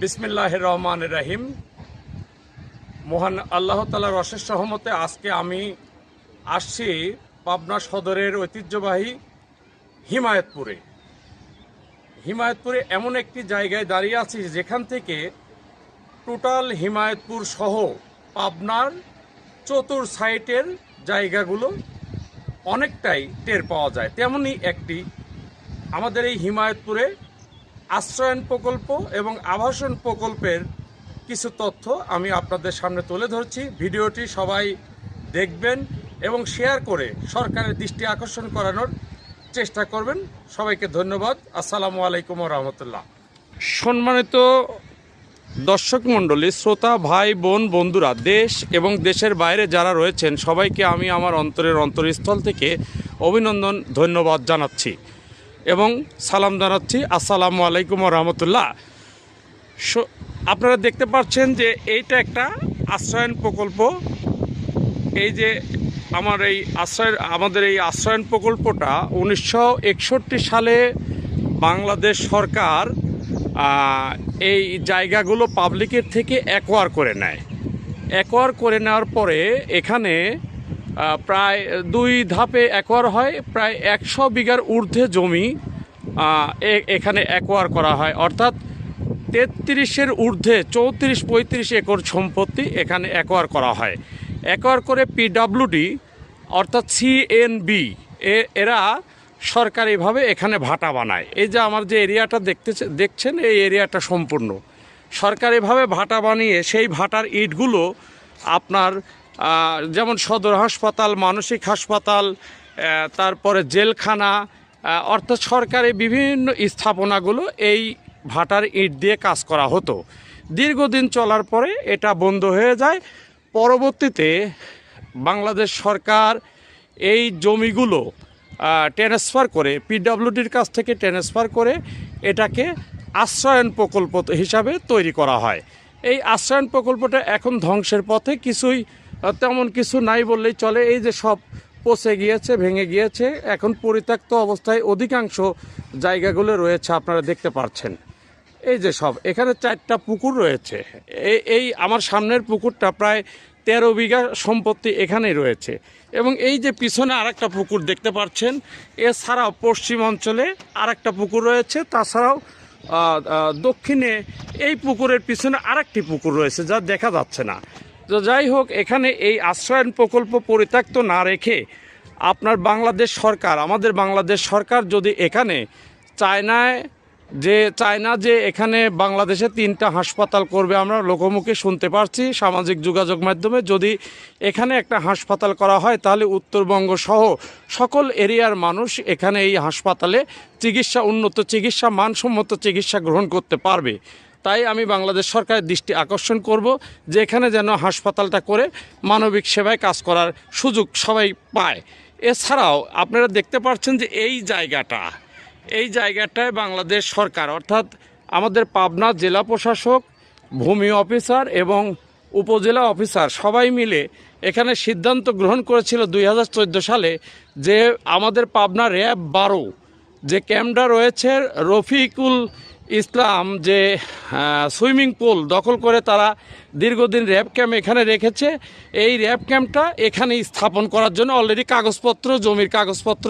বিসমিল্লাহির রহমানির রহিম। মহান আল্লাহ তাআলার অশেষ রহমতে আজকে আমি আসছি পাবনা সদরের ঐতিহ্যবাহী হিমায়তপুরে এমন একটি জায়গায় দাঁড়িয়ে আছি যেখান থেকে টোটাল হিমায়তপুর সহ পাবনার চতুর সাইটের জায়গাগুলো অনেকটাই টের পাওয়া যায়। তেমনই একটি আমাদের এই হিমায়তপুরে আশ্রয়ন প্রকল্প এবং আবাসন প্রকল্পের কিছু তথ্য আমি আপনাদের সামনে তুলে ধরছি। ভিডিওটি সবাই দেখবেন এবং শেয়ার করে সরকারের দৃষ্টি আকর্ষণ করানোর চেষ্টা করবেন। সবাইকে ধন্যবাদ। আসসালামু আলাইকুম ওয়া রাহমাতুল্লাহ। সম্মানিত দর্শক মণ্ডলী, শ্রোতা ভাই বোন বন্ধুরা, দেশ এবং দেশের বাইরে যারা রয়েছেন সবাইকে আমি আমার অন্তরস্থল থেকে অভিনন্দন ধন্যবাদ জানাচ্ছি এবং সালাম জানাচ্ছি। আসসালামু আলাইকুম ওয়া রাহমাতুল্লাহ। আপনারা দেখতে পাচ্ছেন যে এইটা একটা আশ্রয়ন প্রকল্প। এই যে আমাদের এই আশ্রয়ন প্রকল্পটা 1961 সালে বাংলাদেশ সরকার এই জায়গাগুলো পাবলিকের থেকে অ্যাকোয়ার করে নেয়। অ্যাকোয়ার করে নেওয়ার পরে এখানে প্রায় 2 ধাপে অ্যাকোয়ার হয়। প্রায় 100 বিঘার ঊর্ধ্বে জমি এখানে অ্যাকোয়ার করা হয়, অর্থাৎ 33-এর ঊর্ধ্বে 34-35 একর সম্পত্তি এখানে অ্যাকোয়ার করা হয়। অ্যাকোয়ার করে পিডব্লিউডি অর্থাৎ সিএনবি এরা সরকারিভাবে এখানে ভাটা বানায়। এই যে আমার যে এরিয়াটা দেখছেন, এই এরিয়াটা সম্পূর্ণ সরকারিভাবে ভাটা বানিয়ে সেই ভাটার ইটগুলো আপনার যেমন সদর হাসপাতাল, মানসিক হাসপাতাল, তারপরে জেলখানা, অর্থাৎ সরকারি বিভিন্ন স্থাপনাগুলো এই ভাটার ইট দিয়ে কাজ করা হতো। দীর্ঘদিন চলার পরে এটা বন্ধ হয়ে যায়। পরবর্তীতে বাংলাদেশ সরকার এই জমিগুলো ট্রান্সফার করে পিডব্লিউডির কাছ থেকে ট্রান্সফার করে এটাকে আশ্রয়ন প্রকল্প হিসাবে তৈরি করা হয়। এই আশ্রয়ন প্রকল্পটা এখন ধ্বংসের পথে, তেমন কিছু নাই বললেই চলে। এই যে সব পচে গিয়েছে, ভেঙে গিয়েছে, এখন পরিত্যক্ত অবস্থায় অধিকাংশ জায়গাগুলো রয়েছে। আপনারা দেখতে পাচ্ছেন এই যে সব, এখানে 4টা পুকুর রয়েছে। এই আমার সামনের পুকুরটা প্রায় 13 বিঘা সম্পত্তি এখানেই রয়েছে। এবং এই যে পিছনে আরেকটা পুকুর দেখতে পাচ্ছেন, এছাড়াও পশ্চিম অঞ্চলে আরেকটা পুকুর রয়েছে। তাছাড়াও দক্ষিণে এই পুকুরের পিছনে আরেকটি পুকুর রয়েছে যা দেখা যাচ্ছে না। তো যাই হোক, এখানে এই আশ্রয়ন প্রকল্প পরিত্যক্ত না রেখে আপনার আমাদের বাংলাদেশ সরকার যদি এখানে চায় না যে এখানে বাংলাদেশে 3টা হাসপাতাল করবে, আমরা লোকমুখে শুনতে পারছি সামাজিক যোগাযোগ মাধ্যমে, যদি এখানে একটা হাসপাতাল করা হয় তাহলে উত্তরবঙ্গ সহ সকল এরিয়ার মানুষ এখানে এই হাসপাতালে উন্নত চিকিৎসা, মানসম্মত চিকিৎসা গ্রহণ করতে পারবে। তাই আমি বাংলাদেশ সরকারের দৃষ্টি আকর্ষণ করব যে এখানে যেন হাসপাতালটা করে মানবিক সেবায় কাজ করার সুযোগ সবাই পায়। এছাড়াও আপনারা দেখতে পাচ্ছেন যে এই জায়গাটায় বাংলাদেশ সরকার অর্থাৎ আমাদের পাবনা জেলা প্রশাসক, ভূমি অফিসার এবং উপজেলা অফিসার সবাই মিলে এখানে সিদ্ধান্ত গ্রহণ করেছিল 2014 সালে যে আমাদের পাবনা র্যাব 12 যে ক্যাম্পটা রয়েছে, রফিকুল ইসলাম যে সুইমিং পুল দখল করে তারা দীর্ঘদিন র্যাব ক্যাম্প এখানে রেখেছে। এই র্যাব ক্যাম্পটা এখানে স্থাপন করার জন্য অলরেডি কাগজপত্র, জমির কাগজপত্র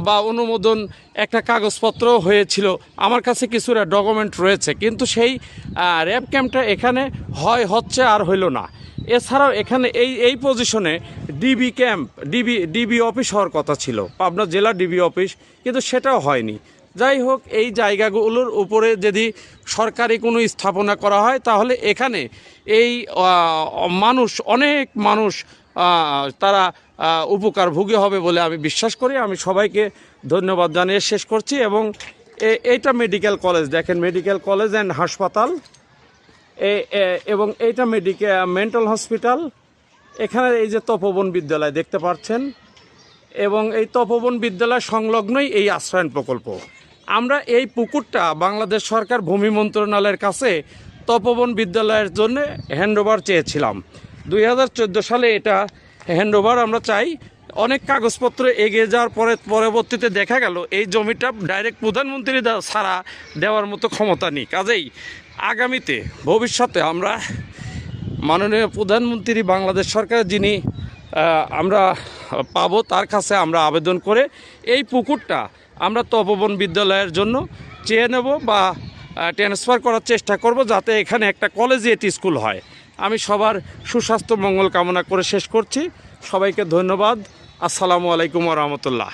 বা অনুমোদন একটা কাগজপত্র হয়েছিল। আমার কাছে কিছু ডকুমেন্ট রয়েছে, কিন্তু সেই র্যাব ক্যাম্পটা এখানে হচ্ছে আর হইল না। এছাড়াও এখানে এই পজিশনে ডিবি অফিস হওয়ার কথা ছিল, পাবনা জেলা ডিবি অফিস, কিন্তু সেটাও হয়নি। যাই হোক, এই জায়গাগুলোর উপরে যদি সরকারি কোনো স্থাপনা করা হয় তাহলে এখানে এই অনেক মানুষ তারা উপকারভোগী হবে বলে আমি বিশ্বাস করি। আমি সবাইকে ধন্যবাদ জানিয়ে শেষ করছি। এবং এইটা মেডিকেল কলেজ, দেখেন, মেডিকেল কলেজ অ্যান্ড হাসপাতাল, এবং এইটা মেন্টাল হসপিটাল। এখানে এই যে তপোবন বিদ্যালয় দেখতে পাচ্ছেন, এবং এই তপোবন বিদ্যালয় সংলগ্নই এই আশ্রয়ন প্রকল্প। আমরা এই পুকুরটা বাংলাদেশ সরকার ভূমি মন্ত্রণালয়ের কাছে তপোবন বিদ্যালয়ের জন্য হ্যান্ডওভার চেয়েছিলাম। 2014 সালে এটা হ্যান্ডওভার আমরা চাই। অনেক কাগজপত্র এগিয়ে যাওয়ার পরবর্তীতে দেখা গেল এই জমিটা ডাইরেক্ট প্রধানমন্ত্রী ছাড়া দেওয়ার মতো ক্ষমতা নেই। কাজেই আগামীতে ভবিষ্যতে আমরা মাননীয় প্রধানমন্ত্রী বাংলাদেশ সরকারের যিনি আমরা পাবো, তার কাছে আমরা আবেদন করে এই পুকুরটা আমরা তপবন বিদ্যালয়ের জন্য চেয়ে নেব বা ট্রান্সফার করার চেষ্টা করব, যাতে এখানে একটা কলেজিয়েট স্কুল হয়। আমি সবার সুস্বাস্থ্য মঙ্গল কামনা করে শেষ করছি। সবাইকে ধন্যবাদ। আসসালামু আলাইকুম ওয়া রাহমাতুল্লাহ।